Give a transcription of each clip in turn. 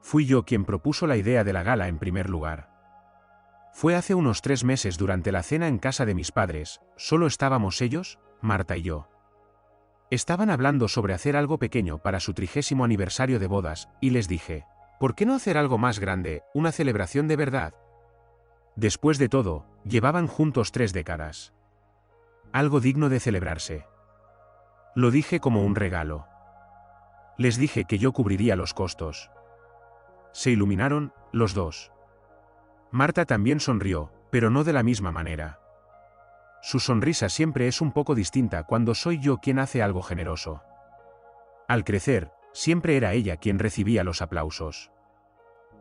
Fui yo quien propuso la idea de la gala en primer lugar. Fue hace unos 3 meses durante la cena en casa de mis padres, solo estábamos ellos, Marta y yo. Estaban hablando sobre hacer algo pequeño para su 30º aniversario de bodas, y les dije, ¿por qué no hacer algo más grande, una celebración de verdad? Después de todo, llevaban juntos 3 décadas. Algo digno de celebrarse. Lo dije como un regalo. Les dije que yo cubriría los costos. Se iluminaron, los dos. Marta también sonrió, pero no de la misma manera. Su sonrisa siempre es un poco distinta cuando soy yo quien hace algo generoso. Al crecer, siempre era ella quien recibía los aplausos.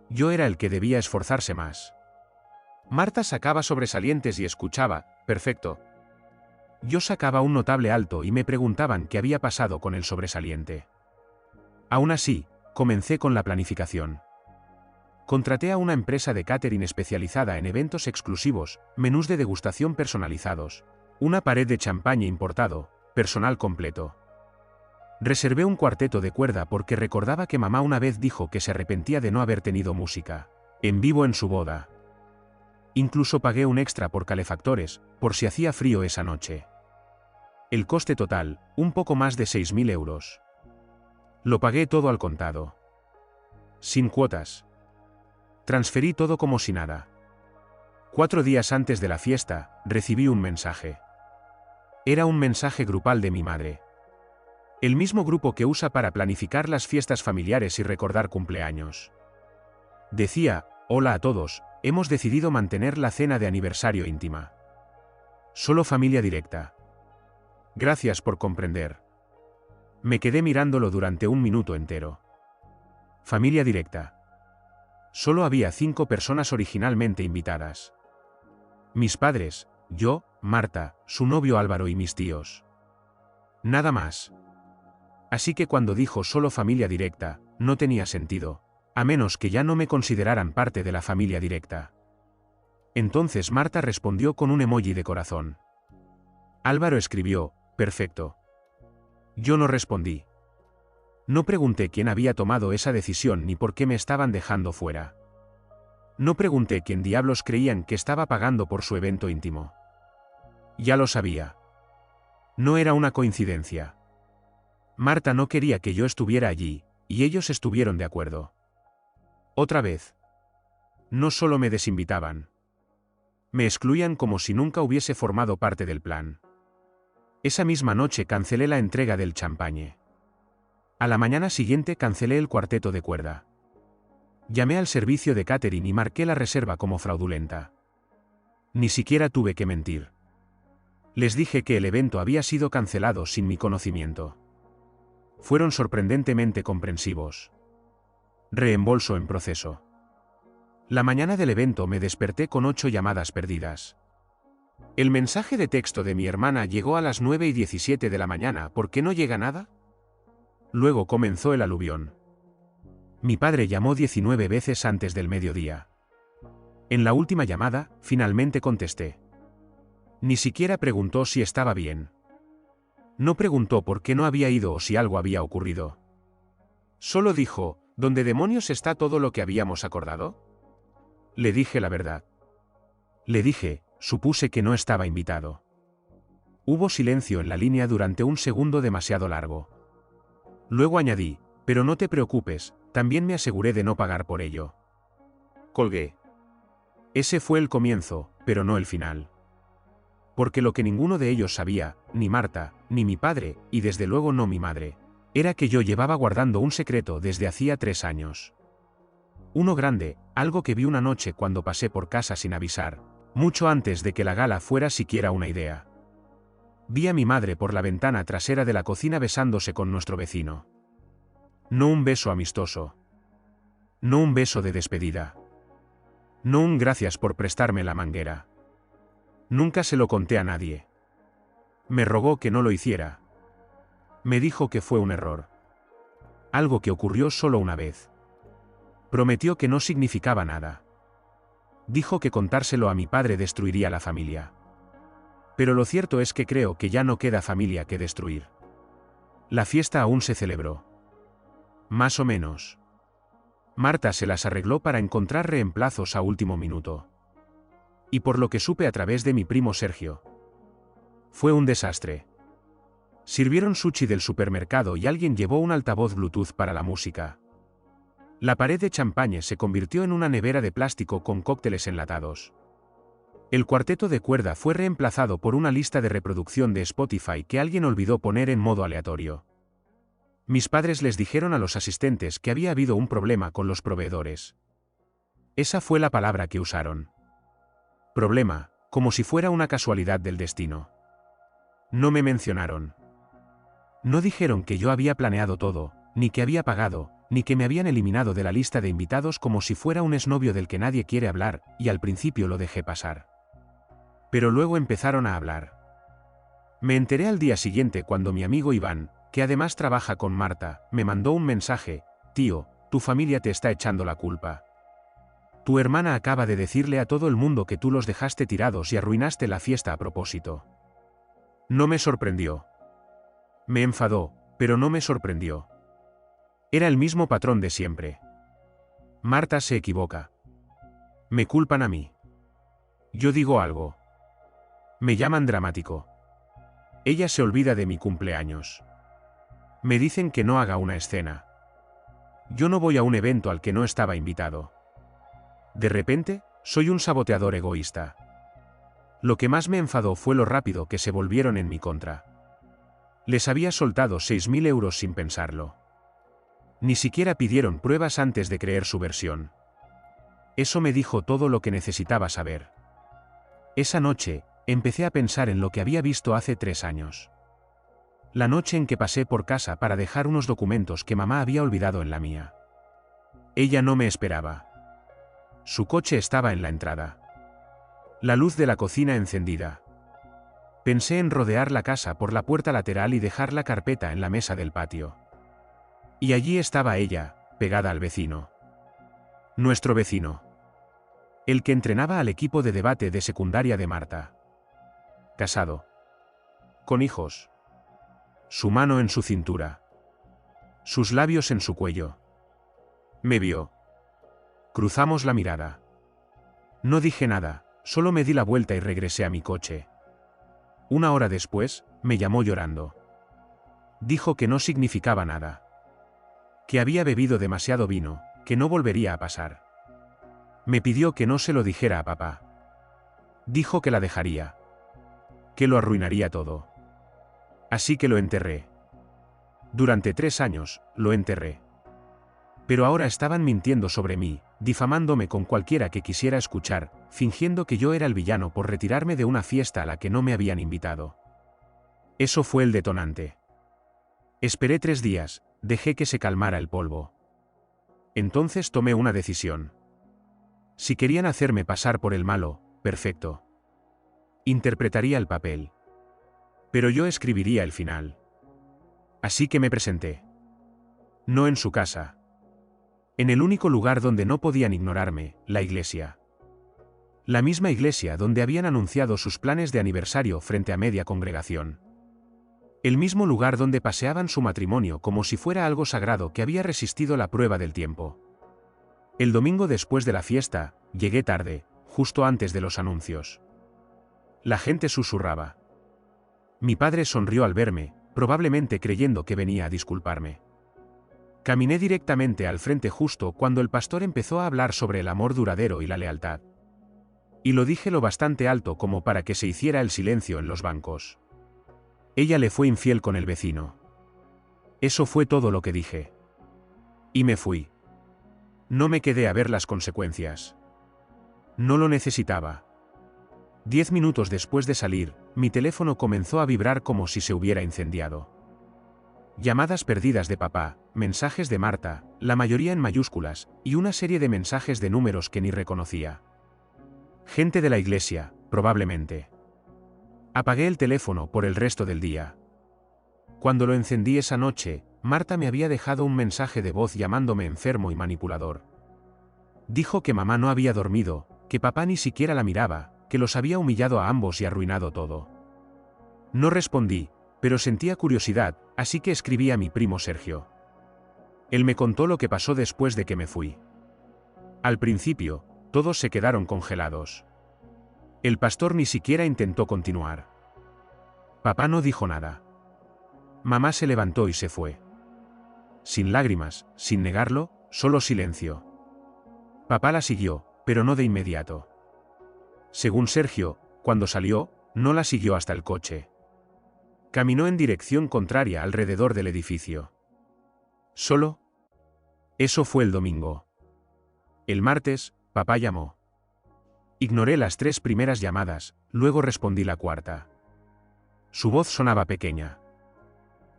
Yo era el que debía esforzarse más. Marta sacaba sobresalientes y escuchaba, perfecto. Yo sacaba un notable alto y me preguntaban qué había pasado con el sobresaliente. Aún así, comencé con la planificación. Contraté a una empresa de catering especializada en eventos exclusivos, menús de degustación personalizados, una pared de champaña importado, personal completo. Reservé un cuarteto de cuerda porque recordaba que mamá una vez dijo que se arrepentía de no haber tenido música en vivo en su boda. Incluso pagué un extra por calefactores, por si hacía frío esa noche. El coste total, un poco más de 6.000 euros. Lo pagué todo al contado. Sin cuotas. Transferí todo como si nada. 4 días antes de la fiesta, recibí un mensaje. Era un mensaje grupal de mi madre. El mismo grupo que usa para planificar las fiestas familiares y recordar cumpleaños. Decía, hola a todos, hemos decidido mantener la cena de aniversario íntima. Solo familia directa. Gracias por comprender. Me quedé mirándolo durante un minuto entero. Familia directa. Solo había 5 personas originalmente invitadas. Mis padres, yo, Marta, su novio Álvaro y mis tíos. Nada más. Así que cuando dijo solo familia directa, no tenía sentido, a menos que ya no me consideraran parte de la familia directa. Entonces Marta respondió con un emoji de corazón. Álvaro escribió, perfecto. Yo no respondí. No pregunté quién había tomado esa decisión ni por qué me estaban dejando fuera. No pregunté quién diablos creían que estaba pagando por su evento íntimo. Ya lo sabía. No era una coincidencia. Marta no quería que yo estuviera allí, y ellos estuvieron de acuerdo. Otra vez. No solo me desinvitaban. Me excluían como si nunca hubiese formado parte del plan. Esa misma noche cancelé la entrega del champagne. A la mañana siguiente cancelé el cuarteto de cuerda. Llamé al servicio de catering y marqué la reserva como fraudulenta. Ni siquiera tuve que mentir. Les dije que el evento había sido cancelado sin mi conocimiento. Fueron sorprendentemente comprensivos. Reembolso en proceso. La mañana del evento me desperté con 8 llamadas perdidas. El mensaje de texto de mi hermana llegó a las 9:17 de la mañana. ¿Por qué no llega nada? Luego comenzó el aluvión. Mi padre llamó 19 veces antes del mediodía. En la última llamada, finalmente contesté. Ni siquiera preguntó si estaba bien. No preguntó por qué no había ido o si algo había ocurrido. Solo dijo, ¿dónde demonios está todo lo que habíamos acordado? Le dije la verdad. Le dije, supuse que no estaba invitado. Hubo silencio en la línea durante un segundo demasiado largo. Luego añadí, pero no te preocupes, también me aseguré de no pagar por ello. Colgué. Ese fue el comienzo, pero no el final. Porque lo que ninguno de ellos sabía, ni Marta, ni mi padre, y desde luego no mi madre, era que yo llevaba guardando un secreto desde hacía 3 años. Uno grande, algo que vi una noche cuando pasé por casa sin avisar, mucho antes de que la gala fuera siquiera una idea. Vi a mi madre por la ventana trasera de la cocina besándose con nuestro vecino. No un beso amistoso. No un beso de despedida. No un gracias por prestarme la manguera. Nunca se lo conté a nadie. Me rogó que no lo hiciera. Me dijo que fue un error. Algo que ocurrió solo una vez. Prometió que no significaba nada. Dijo que contárselo a mi padre destruiría la familia. Pero lo cierto es que creo que ya no queda familia que destruir. La fiesta aún se celebró. Más o menos. Marta se las arregló para encontrar reemplazos a último minuto. Y por lo que supe a través de mi primo Sergio, fue un desastre. Sirvieron sushi del supermercado y alguien llevó un altavoz Bluetooth para la música. La pared de champaña se convirtió en una nevera de plástico con cócteles enlatados. El cuarteto de cuerda fue reemplazado por una lista de reproducción de Spotify que alguien olvidó poner en modo aleatorio. Mis padres les dijeron a los asistentes que había habido un problema con los proveedores. Esa fue la palabra que usaron. Problema, como si fuera una casualidad del destino. No me mencionaron. No dijeron que yo había planeado todo, ni que había pagado, ni que me habían eliminado de la lista de invitados como si fuera un exnovio del que nadie quiere hablar, y al principio lo dejé pasar. Pero luego empezaron a hablar. Me enteré al día siguiente cuando mi amigo Iván, que además trabaja con Marta, me mandó un mensaje: tío, tu familia te está echando la culpa. Tu hermana acaba de decirle a todo el mundo que tú los dejaste tirados y arruinaste la fiesta a propósito. No me sorprendió. Me enfadó, pero no me sorprendió. Era el mismo patrón de siempre. Marta se equivoca. Me culpan a mí. Yo digo algo. Me llaman dramático. Ella se olvida de mi cumpleaños. Me dicen que no haga una escena. Yo no voy a un evento al que no estaba invitado. De repente, soy un saboteador egoísta. Lo que más me enfadó fue lo rápido que se volvieron en mi contra. Les había soltado 6.000 euros sin pensarlo. Ni siquiera pidieron pruebas antes de creer su versión. Eso me dijo todo lo que necesitaba saber. Esa noche, empecé a pensar en lo que había visto hace 3 años. La noche en que pasé por casa para dejar unos documentos que mamá había olvidado en la mía. Ella no me esperaba. Su coche estaba en la entrada. La luz de la cocina encendida. Pensé en rodear la casa por la puerta lateral y dejar la carpeta en la mesa del patio. Y allí estaba ella, pegada al vecino. Nuestro vecino. El que entrenaba al equipo de debate de secundaria de Marta. Casado. Con hijos. Su mano en su cintura. Sus labios en su cuello. Me vio. Cruzamos la mirada. No dije nada, solo me di la vuelta y regresé a mi coche. 1 hora después, me llamó llorando. Dijo que no significaba nada. Que había bebido demasiado vino, que no volvería a pasar. Me pidió que no se lo dijera a papá. Dijo que la dejaría. Que lo arruinaría todo. Así que lo enterré. Durante 3 años, lo enterré. Pero ahora estaban mintiendo sobre mí, difamándome con cualquiera que quisiera escuchar, fingiendo que yo era el villano por retirarme de una fiesta a la que no me habían invitado. Eso fue el detonante. Esperé 3 días, dejé que se calmara el polvo. Entonces tomé una decisión. Si querían hacerme pasar por el malo, perfecto. Interpretaría el papel. Pero yo escribiría el final. Así que me presenté. No en su casa. En el único lugar donde no podían ignorarme, la iglesia. La misma iglesia donde habían anunciado sus planes de aniversario frente a media congregación. El mismo lugar donde paseaban su matrimonio como si fuera algo sagrado que había resistido la prueba del tiempo. El domingo después de la fiesta, llegué tarde, justo antes de los anuncios. La gente susurraba. Mi padre sonrió al verme, probablemente creyendo que venía a disculparme. Caminé directamente al frente justo cuando el pastor empezó a hablar sobre el amor duradero y la lealtad. Y lo dije lo bastante alto como para que se hiciera el silencio en los bancos. Ella le fue infiel con el vecino. Eso fue todo lo que dije. Y me fui. No me quedé a ver las consecuencias. No lo necesitaba. 10 minutos después de salir, mi teléfono comenzó a vibrar como si se hubiera incendiado. Llamadas perdidas de papá, mensajes de Marta, la mayoría en mayúsculas, y una serie de mensajes de números que ni reconocía. Gente de la iglesia, probablemente. Apagué el teléfono por el resto del día. Cuando lo encendí esa noche, Marta me había dejado un mensaje de voz llamándome enfermo y manipulador. Dijo que mamá no había dormido, que papá ni siquiera la miraba, que los había humillado a ambos y arruinado todo. No respondí, pero sentía curiosidad, así que escribí a mi primo Sergio. Él me contó lo que pasó después de que me fui. Al principio, todos se quedaron congelados. El pastor ni siquiera intentó continuar. Papá no dijo nada. Mamá se levantó y se fue. Sin lágrimas, sin negarlo, solo silencio. Papá la siguió, pero no de inmediato. Según Sergio, cuando salió, no la siguió hasta el coche. Caminó en dirección contraria alrededor del edificio. ¿Solo? Eso fue el domingo. El martes, papá llamó. Ignoré las 3 primeras llamadas, luego respondí la cuarta. Su voz sonaba pequeña.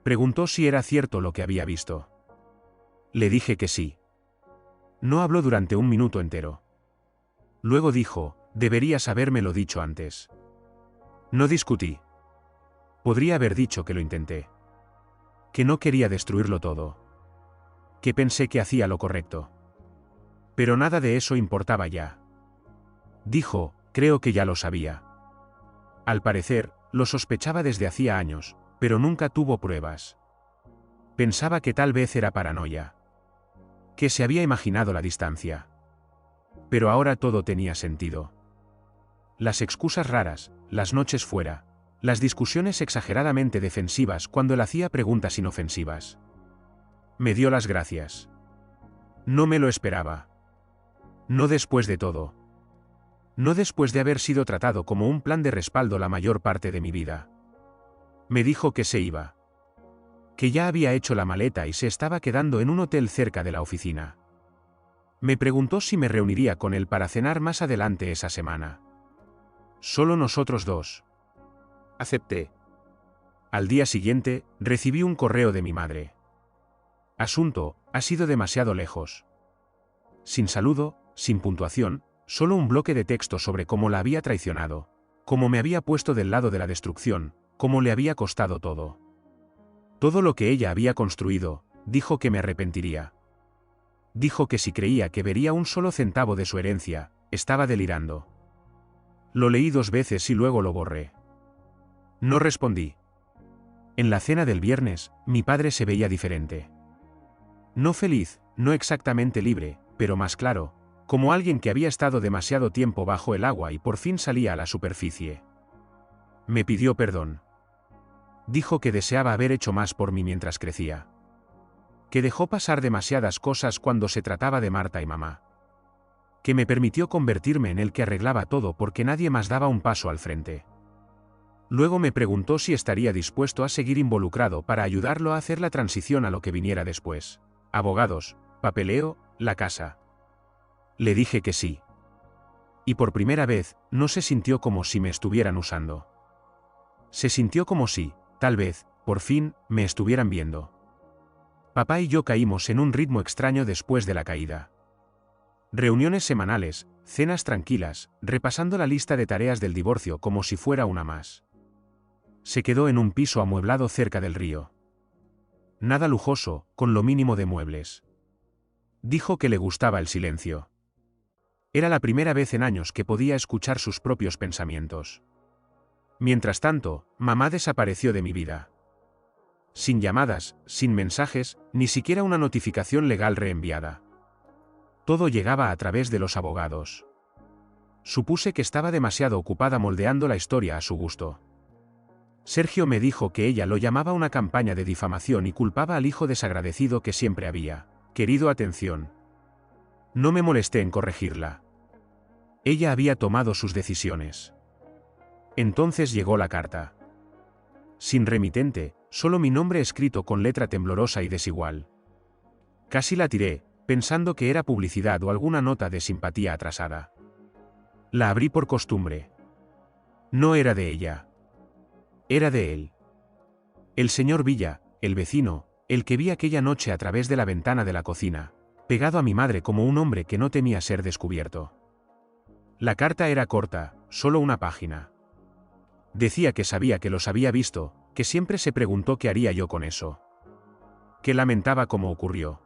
Preguntó si era cierto lo que había visto. Le dije que sí. No habló durante 1 minuto entero. Luego dijo, deberías habérmelo dicho antes. No discutí. Podría haber dicho que lo intenté. Que no quería destruirlo todo. Que pensé que hacía lo correcto. Pero nada de eso importaba ya. Dijo, creo que ya lo sabía. Al parecer, lo sospechaba desde hacía años, pero nunca tuvo pruebas. Pensaba que tal vez era paranoia. Que se había imaginado la distancia. Pero ahora todo tenía sentido. Las excusas raras, las noches fuera, las discusiones exageradamente defensivas cuando él hacía preguntas inofensivas. Me dio las gracias. No me lo esperaba. No después de todo. No después de haber sido tratado como un plan de respaldo la mayor parte de mi vida. Me dijo que se iba. Que ya había hecho la maleta y se estaba quedando en un hotel cerca de la oficina. Me preguntó si me reuniría con él para cenar más adelante esa semana. Solo nosotros dos. Acepté. Al día siguiente, recibí un correo de mi madre. Asunto, ha sido demasiado lejos. Sin saludo, sin puntuación, solo un bloque de texto sobre cómo la había traicionado, cómo me había puesto del lado de la destrucción, cómo le había costado todo. Todo lo que ella había construido, dijo que me arrepentiría. Dijo que si creía que vería un solo centavo de su herencia, estaba delirando. Lo leí 2 veces y luego lo borré. No respondí. En la cena del viernes, mi padre se veía diferente. No feliz, no exactamente libre, pero más claro, como alguien que había estado demasiado tiempo bajo el agua y por fin salía a la superficie. Me pidió perdón. Dijo que deseaba haber hecho más por mí mientras crecía. Que dejó pasar demasiadas cosas cuando se trataba de Marta y mamá. Que me permitió convertirme en el que arreglaba todo porque nadie más daba un paso al frente. Luego me preguntó si estaría dispuesto a seguir involucrado para ayudarlo a hacer la transición a lo que viniera después. Abogados, papeleo, la casa. Le dije que sí. Y por primera vez, no se sintió como si me estuvieran usando. Se sintió como si, tal vez, por fin, me estuvieran viendo. Papá y yo caímos en un ritmo extraño después de la caída. Reuniones semanales, cenas tranquilas, repasando la lista de tareas del divorcio como si fuera una más. Se quedó en un piso amueblado cerca del río. Nada lujoso, con lo mínimo de muebles. Dijo que le gustaba el silencio. Era la primera vez en años que podía escuchar sus propios pensamientos. Mientras tanto, mamá desapareció de mi vida. Sin llamadas, sin mensajes, ni siquiera una notificación legal reenviada. Todo llegaba a través de los abogados. Supuse que estaba demasiado ocupada moldeando la historia a su gusto. Sergio me dijo que ella lo llamaba una campaña de difamación y culpaba al hijo desagradecido que siempre había querido atención. No me molesté en corregirla. Ella había tomado sus decisiones. Entonces llegó la carta. Sin remitente, solo mi nombre escrito con letra temblorosa y desigual. Casi la tiré, pensando que era publicidad o alguna nota de simpatía atrasada. La abrí por costumbre. No era de ella. Era de él. El señor Villa, el vecino, el que vi aquella noche a través de la ventana de la cocina, pegado a mi madre como un hombre que no temía ser descubierto. La carta era corta, solo una página. Decía que sabía que los había visto, que siempre se preguntó qué haría yo con eso. Que lamentaba cómo ocurrió.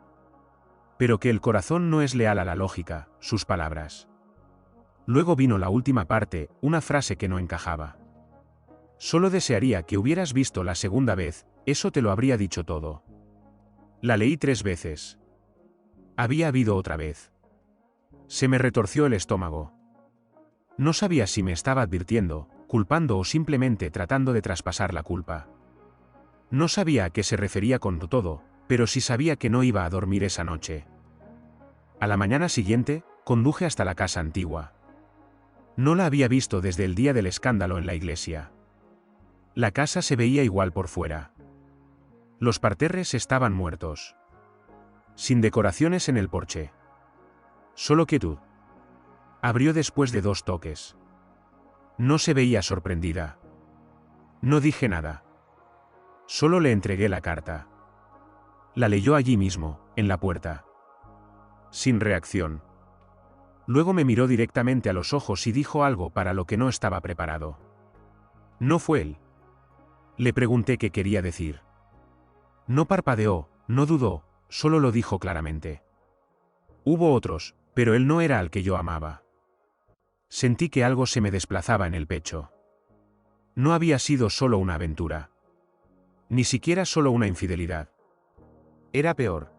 Pero que el corazón no es leal a la lógica, sus palabras. Luego vino la última parte, una frase que no encajaba. Solo desearía que hubieras visto la segunda vez, eso te lo habría dicho todo. La leí 3 veces. Había habido otra vez. Se me retorció el estómago. No sabía si me estaba advirtiendo, culpando o simplemente tratando de traspasar la culpa. No sabía a qué se refería con todo, pero sí sabía que no iba a dormir esa noche. A la mañana siguiente, conduje hasta la casa antigua. No la había visto desde el día del escándalo en la iglesia. La casa se veía igual por fuera. Los parterres estaban muertos. Sin decoraciones en el porche. Solo quietud. Abrió después de 2 toques. No se veía sorprendida. No dije nada. Solo le entregué la carta. La leyó allí mismo, en la puerta. Sin reacción. Luego me miró directamente a los ojos y dijo algo para lo que no estaba preparado. No fue él. Le pregunté qué quería decir. No parpadeó, no dudó, solo lo dijo claramente. Hubo otros, pero él no era al que yo amaba. Sentí que algo se me desplazaba en el pecho. No había sido solo una aventura. Ni siquiera solo una infidelidad. Era peor.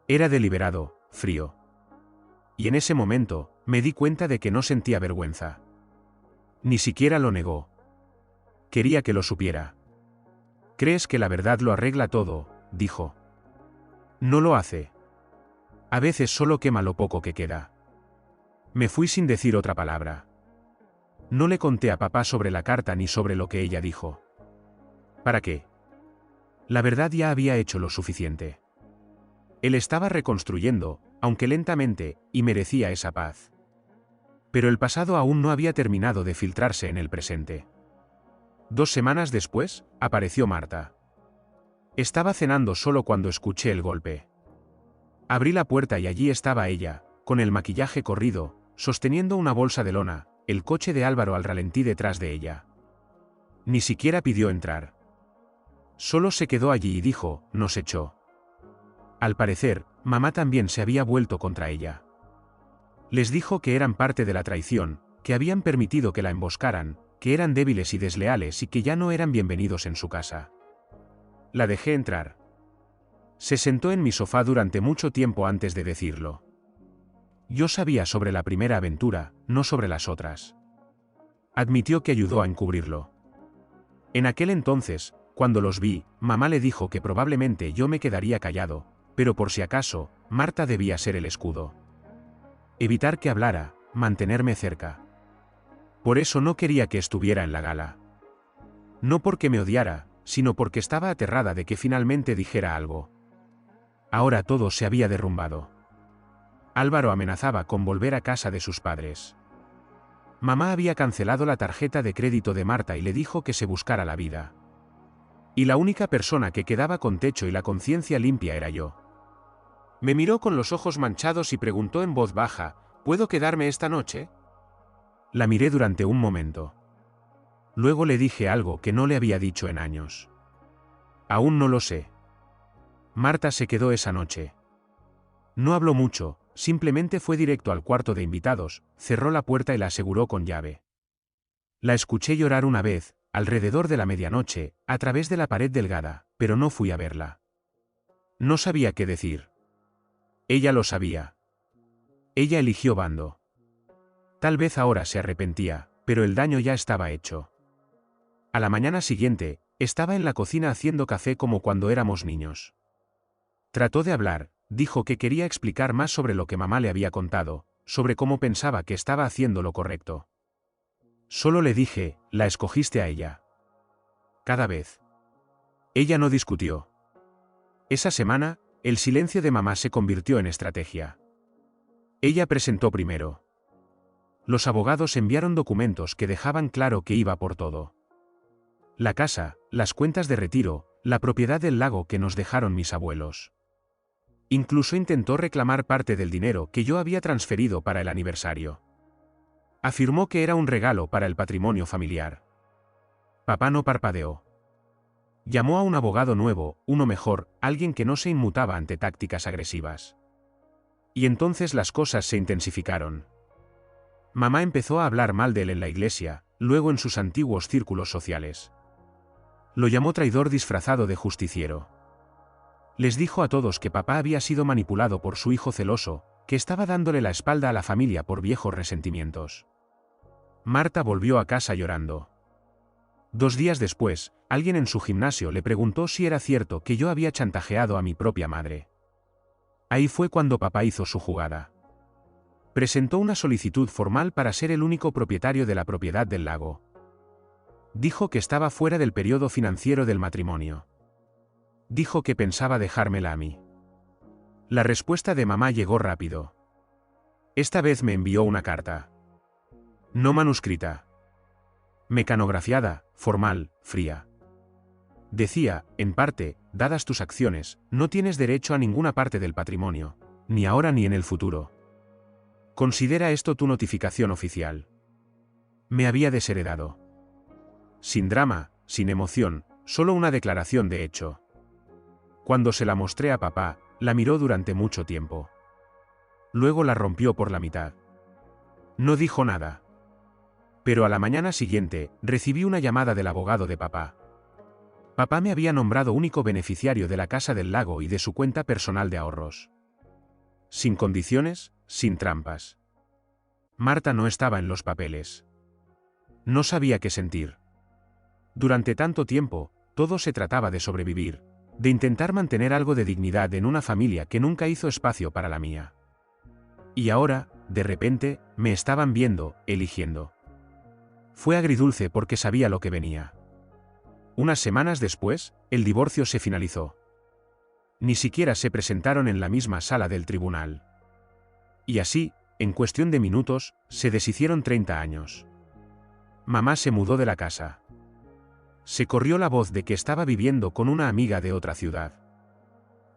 Era deliberado, frío. Y en ese momento, me di cuenta de que no sentía vergüenza. Ni siquiera lo negó. Quería que lo supiera. ¿Crees que la verdad lo arregla todo?, dijo. No lo hace. A veces solo quema lo poco que queda. Me fui sin decir otra palabra. No le conté a papá sobre la carta ni sobre lo que ella dijo. ¿Para qué? La verdad ya había hecho lo suficiente. Él estaba reconstruyendo, aunque lentamente, y merecía esa paz. Pero el pasado aún no había terminado de filtrarse en el presente. 2 semanas después, apareció Marta. Estaba cenando solo cuando escuché el golpe. Abrí la puerta y allí estaba ella, con el maquillaje corrido, sosteniendo una bolsa de lona, el coche de Álvaro al ralentí detrás de ella. Ni siquiera pidió entrar. Solo se quedó allí y dijo, nos echó. Al parecer, mamá también se había vuelto contra ella. Les dijo que eran parte de la traición, que habían permitido que la emboscaran, que eran débiles y desleales y que ya no eran bienvenidos en su casa. La dejé entrar. Se sentó en mi sofá durante mucho tiempo antes de decirlo. Yo sabía sobre la primera aventura, no sobre las otras. Admitió que ayudó a encubrirlo. En aquel entonces, cuando los vi, mamá le dijo que probablemente yo me quedaría callado, pero por si acaso, Marta debía ser el escudo. Evitar que hablara, mantenerme cerca. Por eso no quería que estuviera en la gala. No porque me odiara, sino porque estaba aterrada de que finalmente dijera algo. Ahora todo se había derrumbado. Álvaro amenazaba con volver a casa de sus padres. Mamá había cancelado la tarjeta de crédito de Marta y le dijo que se buscara la vida. Y la única persona que quedaba con techo y la conciencia limpia era yo. Me miró con los ojos manchados y preguntó en voz baja, ¿puedo quedarme esta noche? La miré durante un momento. Luego le dije algo que no le había dicho en años. Aún no lo sé. Marta se quedó esa noche. No habló mucho, simplemente fue directo al cuarto de invitados, cerró la puerta y la aseguró con llave. La escuché llorar una vez, alrededor de la medianoche, a través de la pared delgada, pero no fui a verla. No sabía qué decir. Ella lo sabía. Ella eligió bando. Tal vez ahora se arrepentía, pero el daño ya estaba hecho. A la mañana siguiente, estaba en la cocina haciendo café como cuando éramos niños. Trató de hablar, dijo que quería explicar más sobre lo que mamá le había contado, sobre cómo pensaba que estaba haciendo lo correcto. Solo le dije, la escogiste a ella. Cada vez. Ella no discutió. Esa semana, el silencio de mamá se convirtió en estrategia. Ella presentó primero. Los abogados enviaron documentos que dejaban claro que iba por todo. La casa, las cuentas de retiro, la propiedad del lago que nos dejaron mis abuelos. Incluso intentó reclamar parte del dinero que yo había transferido para el aniversario. Afirmó que era un regalo para el patrimonio familiar. Papá no parpadeó. Llamó a un abogado nuevo, uno mejor, alguien que no se inmutaba ante tácticas agresivas. Y entonces las cosas se intensificaron. Mamá empezó a hablar mal de él en la iglesia, luego en sus antiguos círculos sociales. Lo llamó traidor disfrazado de justiciero. Les dijo a todos que papá había sido manipulado por su hijo celoso, que estaba dándole la espalda a la familia por viejos resentimientos. Marta volvió a casa llorando. 2 días después, alguien en su gimnasio le preguntó si era cierto que yo había chantajeado a mi propia madre. Ahí fue cuando papá hizo su jugada. Presentó una solicitud formal para ser el único propietario de la propiedad del lago. Dijo que estaba fuera del periodo financiero del matrimonio. Dijo que pensaba dejármela a mí. La respuesta de mamá llegó rápido. Esta vez me envió una carta. No manuscrita. Mecanografiada, formal, fría. Decía, en parte, dadas tus acciones, no tienes derecho a ninguna parte del patrimonio, ni ahora ni en el futuro. Considera esto tu notificación oficial. Me había desheredado. Sin drama, sin emoción, solo una declaración de hecho. Cuando se la mostré a papá, la miró durante mucho tiempo. Luego la rompió por la mitad. No dijo nada. Pero a la mañana siguiente, recibí una llamada del abogado de papá. Papá me había nombrado único beneficiario de la Casa del Lago y de su cuenta personal de ahorros. Sin condiciones, sin trampas. Marta no estaba en los papeles. No sabía qué sentir. Durante tanto tiempo, todo se trataba de sobrevivir, de intentar mantener algo de dignidad en una familia que nunca hizo espacio para la mía. Y ahora, de repente, me estaban viendo, eligiendo. Fue agridulce porque sabía lo que venía. Unas semanas después, el divorcio se finalizó. Ni siquiera se presentaron en la misma sala del tribunal. Y así, en cuestión de minutos, se deshicieron 30 años. Mamá se mudó de la casa. Se corrió la voz de que estaba viviendo con una amiga de otra ciudad.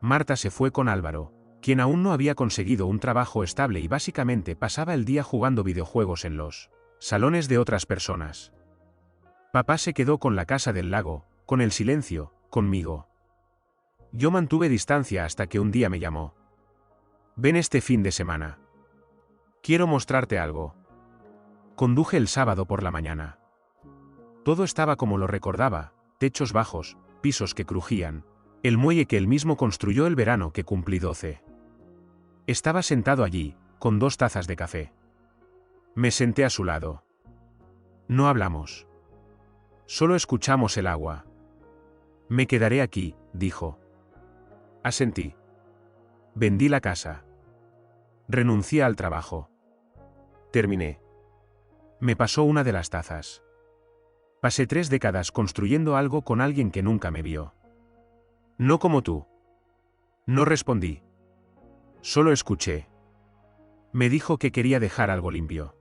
Marta se fue con Álvaro, quien aún no había conseguido un trabajo estable y básicamente pasaba el día jugando videojuegos en los salones de otras personas. Papá se quedó con la Casa del Lago, con el silencio, conmigo. Yo mantuve distancia hasta que un día me llamó. Ven este fin de semana. Quiero mostrarte algo. Conduje el sábado por la mañana. Todo estaba como lo recordaba, techos bajos, pisos que crujían, el muelle que él mismo construyó el verano que cumplí 12. Estaba sentado allí, con 2 tazas de café. Me senté a su lado. No hablamos. Solo escuchamos el agua. Me quedaré aquí, dijo. Asentí. Vendí la casa. Renuncié al trabajo. Terminé. Me pasó una de las tazas. Pasé 3 décadas construyendo algo con alguien que nunca me vio. No como tú. No respondí. Solo escuché. Me dijo que quería dejar algo limpio.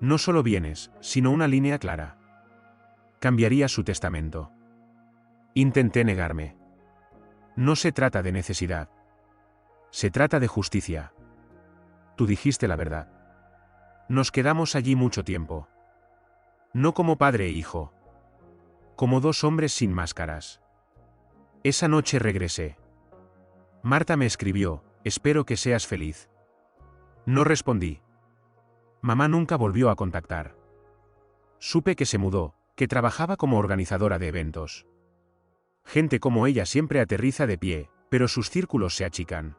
No solo bienes, sino una línea clara. Cambiaría su testamento. Intenté negarme. No se trata de necesidad. Se trata de justicia. Tú dijiste la verdad. Nos quedamos allí mucho tiempo. No como padre e hijo. Como 2 hombres sin máscaras. Esa noche regresé. Marta me escribió, espero que seas feliz. No respondí. Mamá nunca volvió a contactar. Supe que se mudó, que trabajaba como organizadora de eventos. Gente como ella siempre aterriza de pie, pero sus círculos se achican.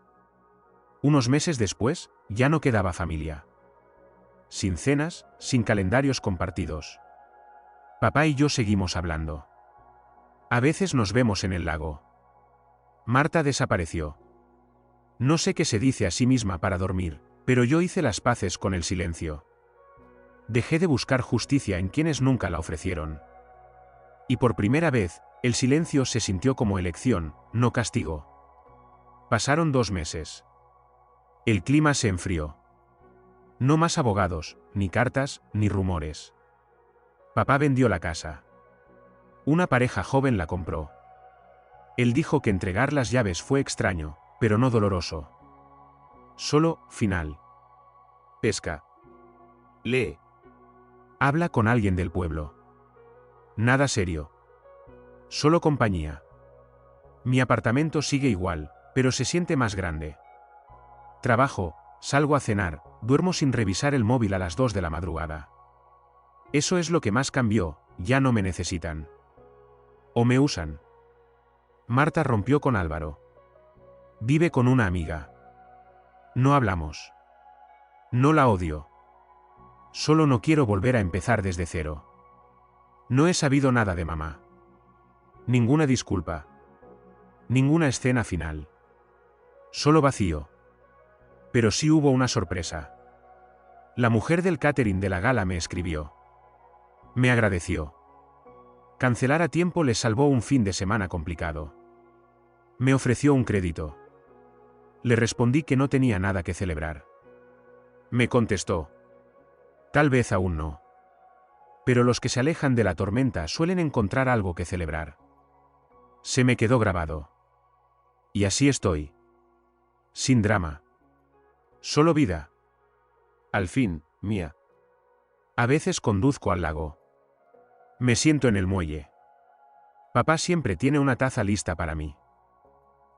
Unos meses después, ya no quedaba familia. Sin cenas, sin calendarios compartidos. Papá y yo seguimos hablando. A veces nos vemos en el lago. Marta desapareció. No sé qué se dice a sí misma para dormir, pero yo hice las paces con el silencio. Dejé de buscar justicia en quienes nunca la ofrecieron. Y por primera vez, el silencio se sintió como elección, no castigo. Pasaron 2 meses. El clima se enfrió. No más abogados, ni cartas, ni rumores. Papá vendió la casa. Una pareja joven la compró. Él dijo que entregar las llaves fue extraño, pero no doloroso. Solo, final. Pesca. Lee. Habla con alguien del pueblo. Nada serio. Solo compañía. Mi apartamento sigue igual, pero se siente más grande. Trabajo, salgo a cenar, duermo sin revisar el móvil a las 2 de la madrugada. Eso es lo que más cambió, ya no me necesitan. O me usan. Marta rompió con Álvaro. Vive con una amiga. No hablamos. No la odio. Solo no quiero volver a empezar desde cero. No he sabido nada de mamá. Ninguna disculpa. Ninguna escena final. Solo vacío. Pero sí hubo una sorpresa. La mujer del catering de la gala me escribió. Me agradeció. Cancelar a tiempo les salvó un fin de semana complicado. Me ofreció un crédito. Le respondí que no tenía nada que celebrar. Me contestó. Tal vez aún no. Pero los que se alejan de la tormenta suelen encontrar algo que celebrar. Se me quedó grabado. Y así estoy. Sin drama. Solo vida. Al fin, Mía. A veces conduzco al lago. Me siento en el muelle. Papá siempre tiene una taza lista para mí.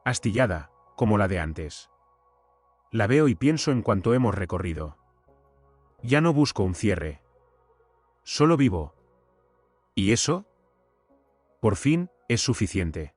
Astillada, como la de antes. La veo y pienso en cuanto hemos recorrido. Ya no busco un cierre. Solo vivo. ¿Y eso? Por fin, es suficiente.